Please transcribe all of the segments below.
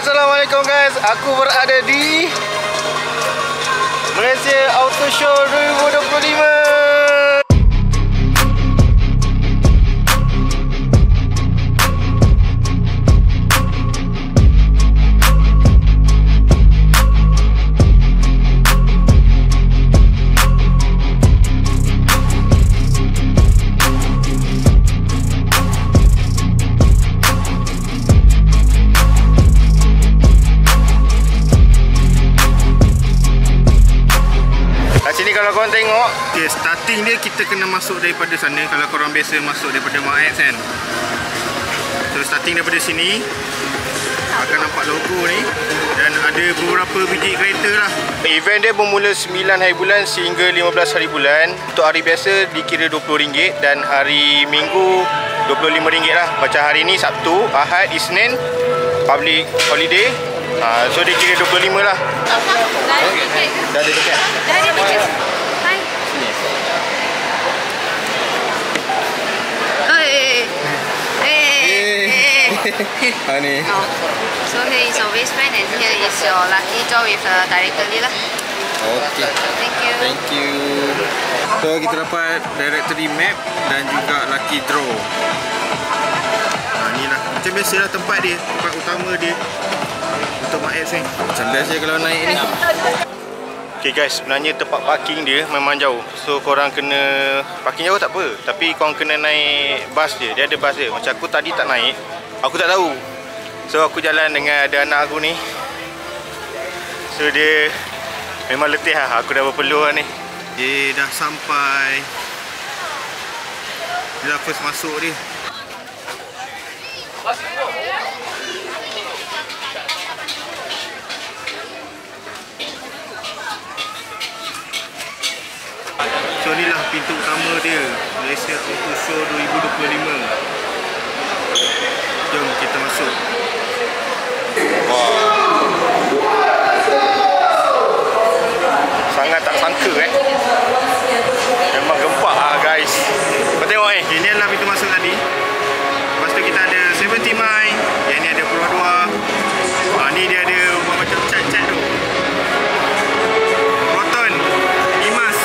Assalamualaikum guys, aku berada di Malaysia Auto Show 2025. Sini kalau korang tengok, okay, starting dia kita kena masuk daripada sana. Kalau korang biasa masuk daripada Max kan. So starting daripada sini akan nampak logo ni. Dan ada beberapa biji kereta lah. Event dia bermula 9 hari bulan sehingga 15 hari bulan. Untuk hari biasa dikira RM20 dan hari Minggu RM25 lah. Macam hari ni Sabtu, Ahad, Isnin public holiday. So dia kira RM25 lah. Dah ada tiket? Dah ada tiket. Hai. Sini. Ni. So here is your waistband and here is your lucky draw with directly lah. Okay. Thank you. Thank you. So kita dapat directory map dan juga lucky draw. Ni lah. Macam biasalah tempat dia, tempat utama dia untuk Max ni. Macam biasa kalau naik ni. Okay guys, sebenarnya tempat parking dia memang jauh. So korang kena parking jauh tak apa, tapi korang kena naik bas dia. Dia ada bas dia. Macam aku tadi tak naik, aku tak tahu. So aku jalan dengan ada anak aku ni. So dia memang letih lah. Aku dah berpeluh lah ni. Dia dah sampai. Dia dah first masuk dia. So inilah pintu utama dia, Malaysia Auto Show 2025. Jom kita masuk. Wow. Sangat tak sangka memang gempak lah guys. Kau tengok ini adalah pintu masuk tadi. Lepas tu kita ada 70 mile. Yang ni ada Pro 2. Ni dia ada macam cat-cat tu. Proton, Imas.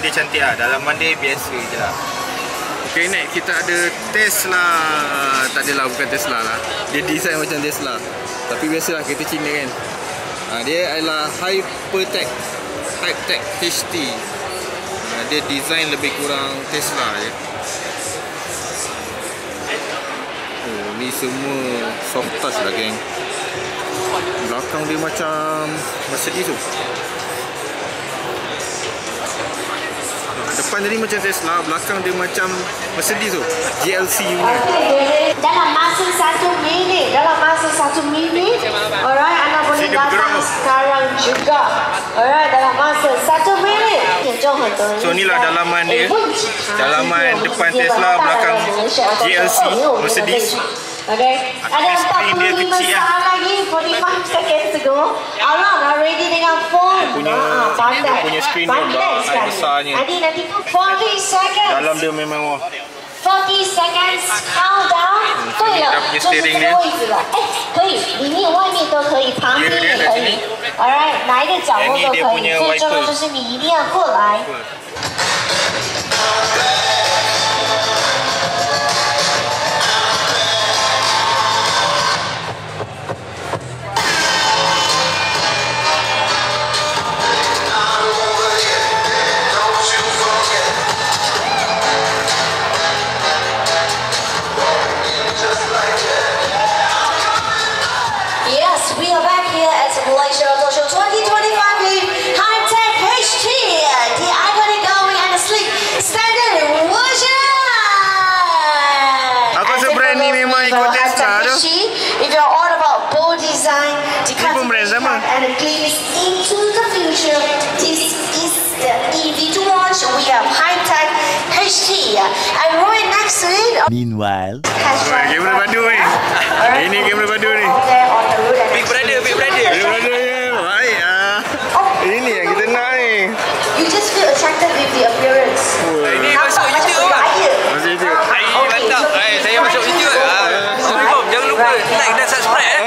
dia cantik lah. Dalaman dia biasa je lah. Okay, next kita ada Tesla. Tak adalah, bukan Tesla lah. Dia design macam Tesla. Tapi biasalah kereta Cina kan. Dia adalah Hypertech HT. Dia design lebih kurang Tesla je. Oh, ni semua soft touch lah geng. Belakang dia macam Mercedes tu. Depan tadi macam Tesla, belakang dia macam Mercedes tu, GLC punya. Dalam masa 1 minit, alright, anda boleh datang sekarang juga. Alright, dalam masa 1 minit. So inilah dalaman dia. Dalaman depan Tesla, belakang GLC Mercedes. Okay, ada 45 saat lagi, 45 seconds to go. Alam dah ready dengan phone. Dia punya screen dia besarnya. Nanti 40 seconds. Dalam dia memang 40 seconds countdown. 对了，就是这个位置了。可以，里面外面都可以，旁边也可以。Alright， 哪一个角落都可以。最重要就是你一定要过来。We are back here at Malaysia Auto Show 2025 with Hypertech HT, the iconic going and the sleek standard version. Apa sebrand ni memang ikut Tesla tu? If you're all about bold design, the and a glimpse into the future, this is the EV to watch. We have Hypertech HT, and right next to it. Meanwhile, kamera padu ni. Ini kamera padu ni. Big brother ya. Baik ah. Ini yang kita nak ni. You just feel attracted with the appearance. Ini masuk YouTube kan? Masuk YouTube. Mantap. Saya masuk YouTube. Jangan lupa like dan subscribe.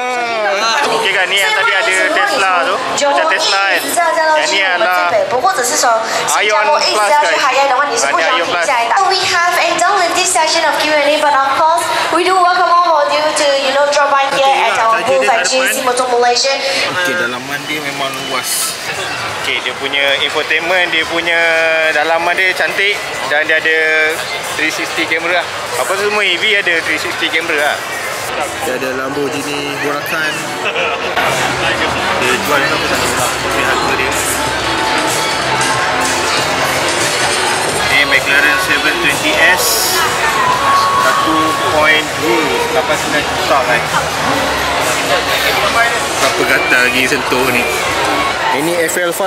Okey kan, ni yang tadi ada Tesla tu. Macam Tesla kan. Yang ni adalah Ion Plus guys. Ini Ion Plus. We have done with this session of Q&A, but of course we do welcome all of you to drop by here at our booth at JC Motor Malaysia. Okey, dalaman dia memang luas. Okey, dia punya infotainment, dia punya dalaman dia cantik dan dia ada 360 kamera lah. Apa semua EV ada 360 kamera lah. Dia ada Lamborghini Huracan. Dia jual berapa tak tahu. Ini harga dia. Ini McLaren 720S 1.2 89 juta kan. Berapa gatal lagi sentuh ni. Ini FL5.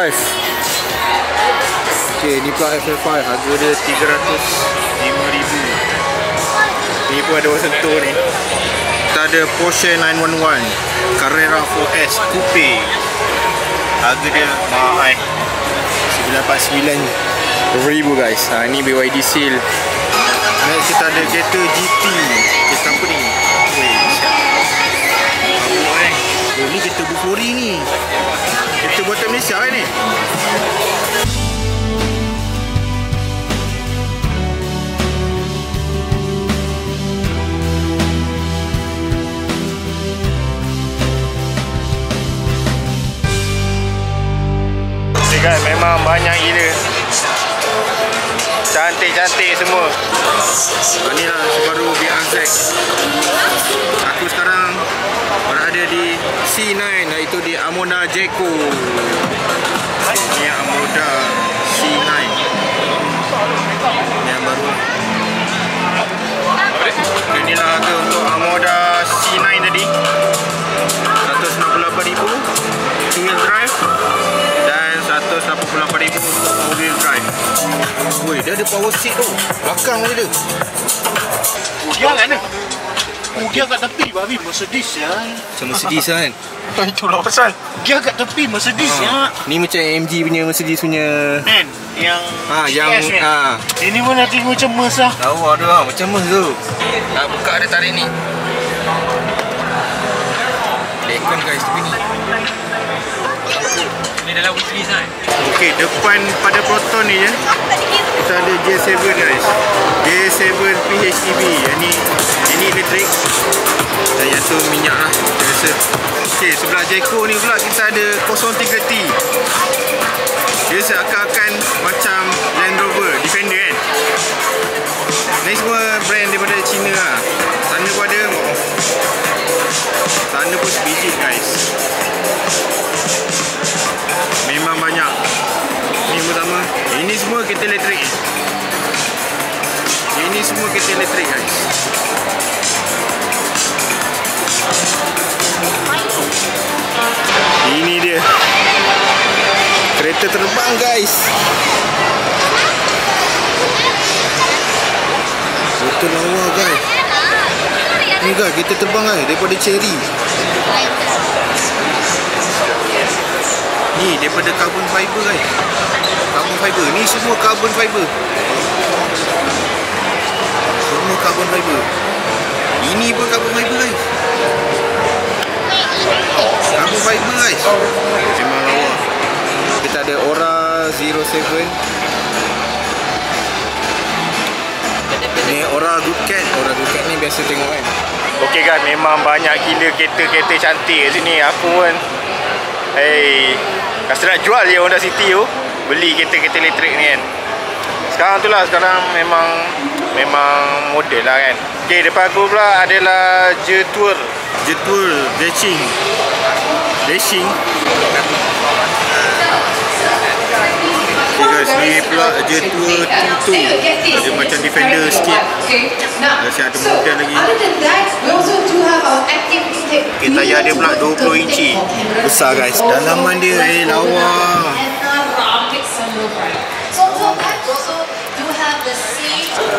Okey, ni pula FL5. Harga dia 305,000. Ni pun ada orang sentuh ni. Kita ada Porsche 911 Carrera 4S Coupe. Harga dia mahal 949,000 guys. Ni BYD seal. Next kita ada kereta GT. Kereta apa ni? Oh, ni kereta Bufori ni. Kereta buatan Malaysia kan ni? Kan memang banyak gila. Cantik-cantik semua. Inilah Subaru BRZ. Aku sekarang berada di C9, iaitu di Amoda Jeko. Ini Amoda C9. Ini yang baru. Inilah harga untuk Amoda C9 tadi. 168,000 two wheel drive dan 188,000 untuk four wheel drive. Woi, dia ada power seat tu. Belakang dia. Dia kan? Dia kat tepi babi Mercedes ya. Macam Mercedes kan. Itulah pasal. Dia kat tepi Mercedes ya. Ni macam MG punya Mercedes punya. Kan? Yang yang ini pun nanti macam Merc lah. Tahu ada lah macam Merc tu. Nak buka ada tarik ni. Lekon guys tepi ni. Ni dalam wishlist kan? Okey, depan pada Proton ni je kita ada J7 guys. J7 PHEV. Ini elektrik. Dan yang tu minyak lah biasa. Okey, sebelah Jayco ni pula kita ada 03T. Dia seakan-akan macam Land Rover Defender kan. Ni semua brand daripada China lah. Sana pun ada. Sana pun sebiji guys. Memang banyak. Ni pertama. Ini semua kereta elektrik. Ini semua kereta elektrik guys. Ini dia kereta terbang guys. Betul lawa guys. Ni guys, kereta terbang guys daripada Cherry. Ni daripada carbon fiber guys. Carbon fiber. Ni semua carbon fiber. Semua carbon fiber. Ini pun carbon fiber guys. Carbon fiber guys. Memang lawa. Kita ada Ora 07. Ni Ora Good Cat. Ora Good Cat ni biasa tengok kan. Okey guys, memang banyak gila kereta-kereta cantik kat sini. Aku pun rasa nak jual je Honda City tu. Beli kereta-kereta elektrik ni kan. Sekarang tu lah, sekarang memang model lah kan. Okey, depan aku pula adalah Jetour Racing. Okay guys, ni pula Jetour Tutu. Dia macam Defender sikit. Masih ada model lagi. Okay, tayar dia pula 20 inci. Besar guys. Dalaman dia lawa.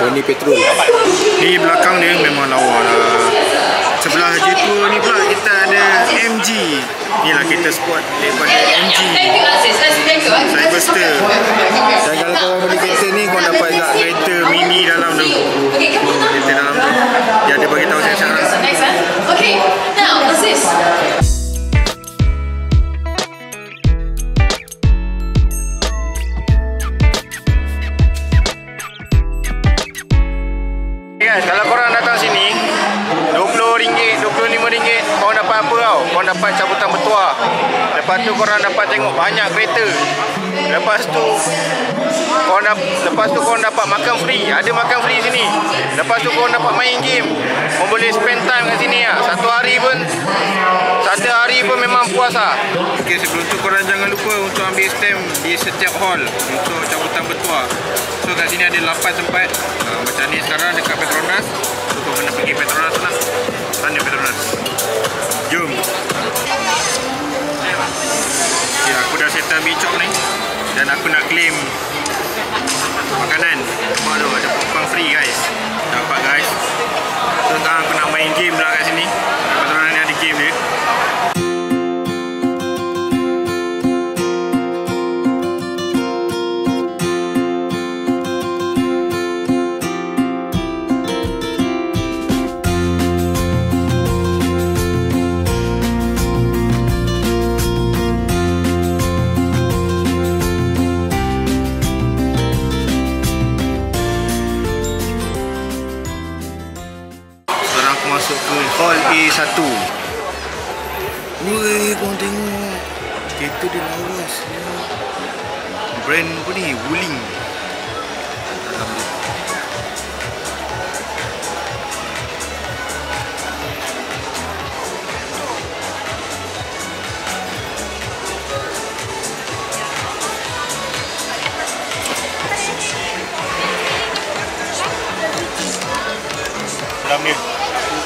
Oh, ni petrol. Ni belakang dia memang lawa lah. Sebelah Jetour ni pula kita ada MG. Ni lah kereta sport daripada MG. Cyberster. Dan kalau korang beli kereta ni, korang dapat juga kereta mini dalam tu. Kereta dalam tu. Dia ada bagi tahu saya sekarang. Okay, now what's this? Guys, kalau korang datang sini RM20, RM25 korang dapat apa tau? Korang dapat cabutan bertuah. Lepas tu korang dapat tengok banyak kereta. Lepas tu korang dapat makan free. Ada makan free sini. Lepas tu korang dapat main game. Korang boleh spend time kat sini lah. Satu hari pun memang puas lah. Okay, sebelum tu korang jangan lupa untuk ambil stamp di setiap hall untuk cabutan bertuah. So kat sini ada 8 tempat. Macam ni sekarang dekat Petronas. So kau kena pergi Petronas lah. Sana Petronas. Jom. Okay, aku dah settle bicok ni. Dan aku nak claim makanan. Nampak tu ada popcorn free guys. Dapat guys. So sekarang aku nak main game lah kat sini. Petronas ni ada game dia. Masuk ke hall A1. Weh, korang tengok kereta dia lawas. Brand apa ni? Wuling. Dalam dia. Dalam dia.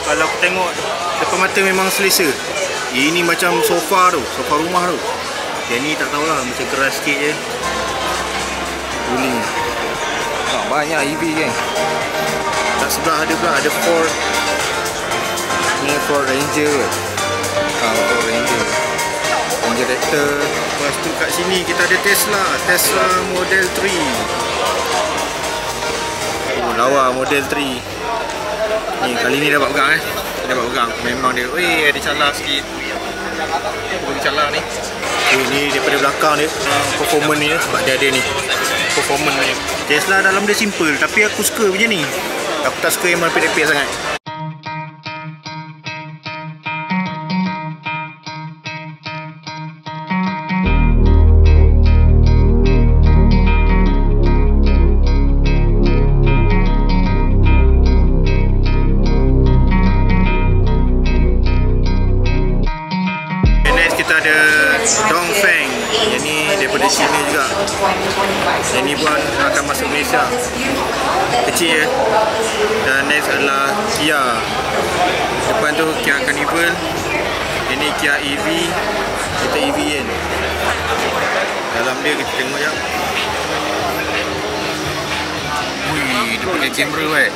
Kalau aku tengok depan mata memang selesa. Ini macam sofa tu, sofa rumah tu. Yang ni tak tahulah, macam keras sikit je. Wuling. Banyak EV kan. Tak sebelah ada pula, ada Ford. Ni Ford Ranger. Ford Ranger. Ranger Raptor. Lepas tu kat sini kita ada Tesla Model 3. Oh, lawa Model 3. Ni kali ni dapat pegang Dapat pegang. Memang dia ada calar sikit. Cala ni. Ni daripada belakang dia performance ni sebab dia ada ni performance ni. Tesla dalam dia simple tapi aku suka macam ni. Aku tak suka yang merepek-repek sangat. Kita ada Dongfeng. Yang ni daripada China juga. Yang ni pun akan masuk Malaysia. Kecil ya. Dan next adalah Kia. Depan tu Kia Carnival. Ini Kia EV. Kita EV kan. Dalam dia kita tengok je. Wih, dia pakai kamera kan.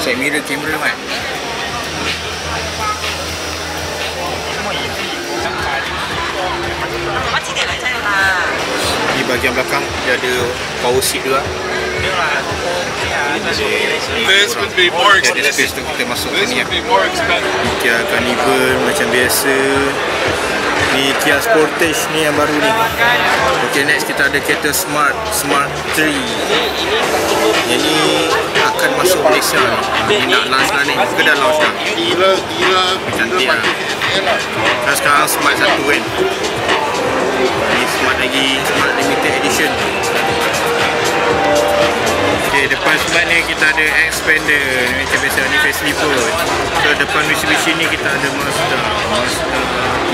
Side mirror kamera kan. Di bahagian belakang dia ada power seat juga. This would be more Ada space expensive. tu kita masuk This sini. would be more expensive. Kia Carnival macam biasa. Ni Kia Sportage ni yang baru ni. Okay, next kita ada kereta Smart 3. Yang ni akan masuk Malaysia ni. Ni nak launch lah ni. Ke dah launch dah. Gila. Cantik lah. Dan sekarang Smart 1 kan. Ni Smart lagi, Smart Limited Edition. Okay, depan Smart ni kita ada Expander. Ni macam biasa ni facelift pun. So depan Mitsubishi ni kita ada Mazda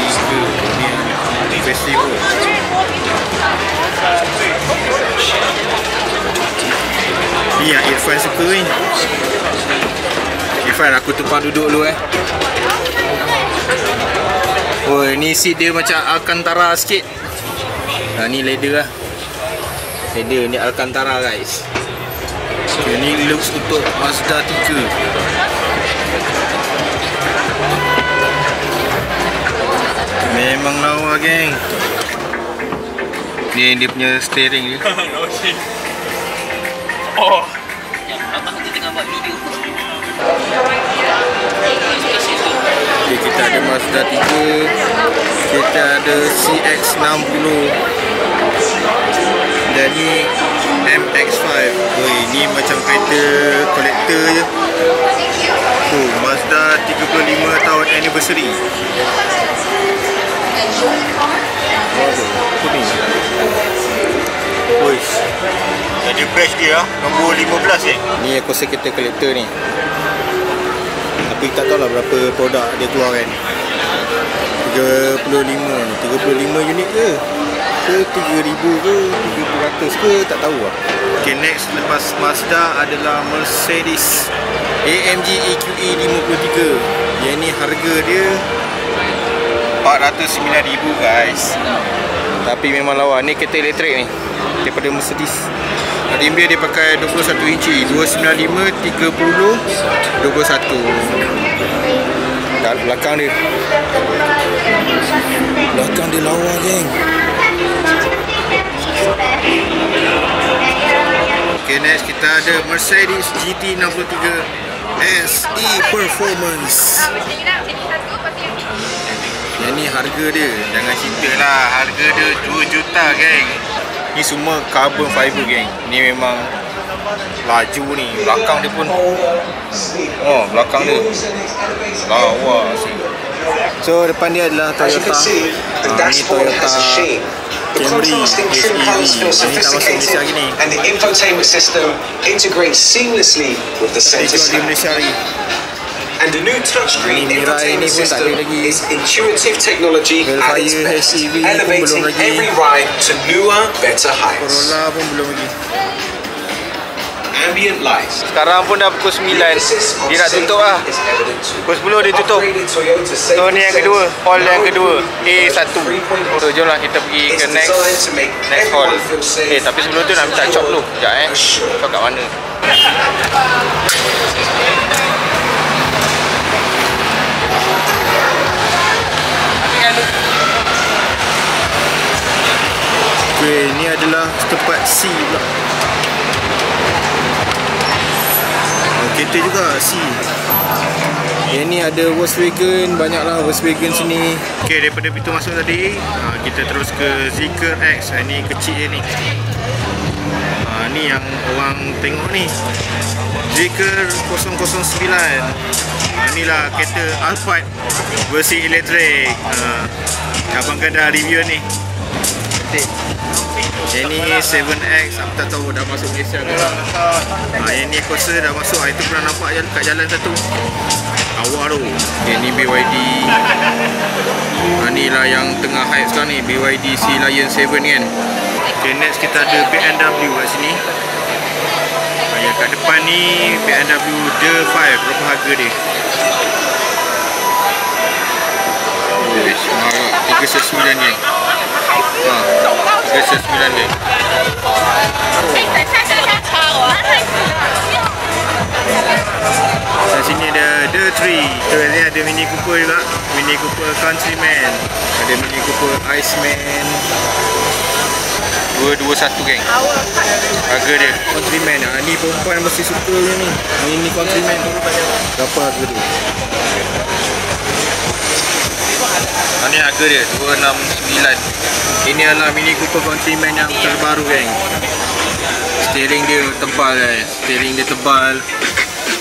3. Ni facelift pun. Ni yang Irfan suka ni. Irfan, aku tumpang duduk dulu Oh, ni seat dia macam Alcantara sikit. Ni leather lah. Leather ni Alcantara guys. Okay, ni looks untuk Mazda 3. Memang lawa geng. Ni dia punya steering dia. Oh. Okay, kita ada Mazda 3. Kita ada CX-60. Dan ni MX-5. Ni macam kereta kolektor je. Mazda 35 tahun anniversary. Apa ni? Jadi badge dia nombor 15 Ni aku rasa kereta kolektor ni. Tapi tak tahulah berapa produk dia keluarkan. 35 unit ke? Ke 3,000 ke? 300 ke? Tak tahu lah. Okay, next lepas Mazda adalah Mercedes AMG EQE 53. Yang ni harga dia 409,000 guys. Tapi memang lawa. Ni kereta elektrik ni daripada Mercedes. Rim dia pakai 21 inci 295 30 21. Dan belakang dia lawa geng. Okay, next kita ada Mercedes GT63 SE Performance. Yang ni harga dia, jangan cerita lah, harga dia 2 juta geng. Ni semua carbon fiber geng. Ni memang laju ni. Belakang dia pun belakang dia lawa sih. So depan dia adalah Toyota. Ni Toyota Camry SEV. Ini tak masuk Malaysia lagi ni. And the infotainment system integrates seamlessly with the center stand. And the new touchscreen infotainment system is intuitive technology at its best, elevating every ride to newer, better heights. Corolla pun belum lagi. Ambient lights. Sekarang pun dah pukul 9. Dia nak tutup lah. Pukul 10 dia tutup. So ni yang kedua, hall yang kedua, A1. So jomlah kita pergi ke next hall. Tapi sebelum tu nak minta chop dulu. Sekejap Chop kat mana? Okay, ni adalah tempat C pula. Kereta juga C. Yang ni ada Volkswagen, banyaklah Volkswagen sini. Okey, daripada pintu masuk tadi, kita terus ke Zeekr X. Ni kecil ni. Ni yang orang tengok ni. Zeekr 009. Inilah kereta Alphard versi elektrik. Abang kan dah review ni. Yang ni 7X, aku tak tahu dah masuk Malaysia ke. Yang ni aku rasa dah masuk. Itu pernah nampak kat jalan satu. Awal tu. Yang ni BYD. Inilah yang tengah hype sekarang ni, BYD Sea Lion 7 kan. Okay, next kita ada BMW kat sini. Yang kat depan ni BMW The 5. Berapa harga dia? Mahal, 39 je. 39 je. Dan sini ada The 3. Ni ada Mini Cooper juga. Mini Cooper Countryman. Ada Mini Cooper Iceman. 221 geng. Harga dia Countryman. Ni perempuan mesti suka ni. Mini Countryman. Berapa harga dia? Ni harga dia 269. Ini adalah Mini Cooper Countryman yang terbaru geng. Steering dia tebal guys. Steering dia tebal.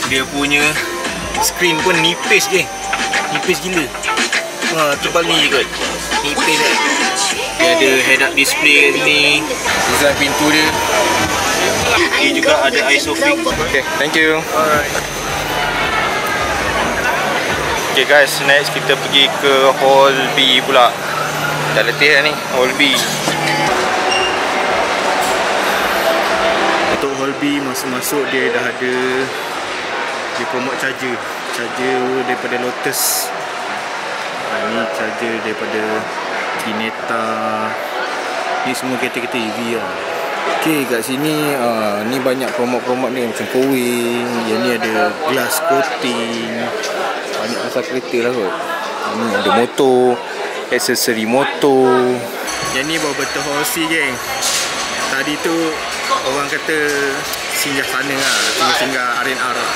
Dia punya screen pun nipis geng. Nipis gila. Tebal ni kot. Nipis kan. Dia ada head up display kat sini. Design pintu dia. Dia juga ada ISOFIX. Okay, thank you. Alright. Okay guys, next kita pergi ke Hall B pula. Dah letih dah ni, Hall B. Untuk Hall B, masuk-masuk dia dah ada. Dia promote charger. Charger daripada Lotus. Ni charger daripada Kineta. Ni semua kereta-kereta EV lah. Okay, kat sini ni banyak promote-promote ni macam Kowing. Yang ni ada glass coating. Banyak pasal kereta lah kot. Ni ada motor, aksesori motor. Yang ni bawa betul Horsi geng. Tadi tu orang kata singgah sana lah, singgah R&R lah.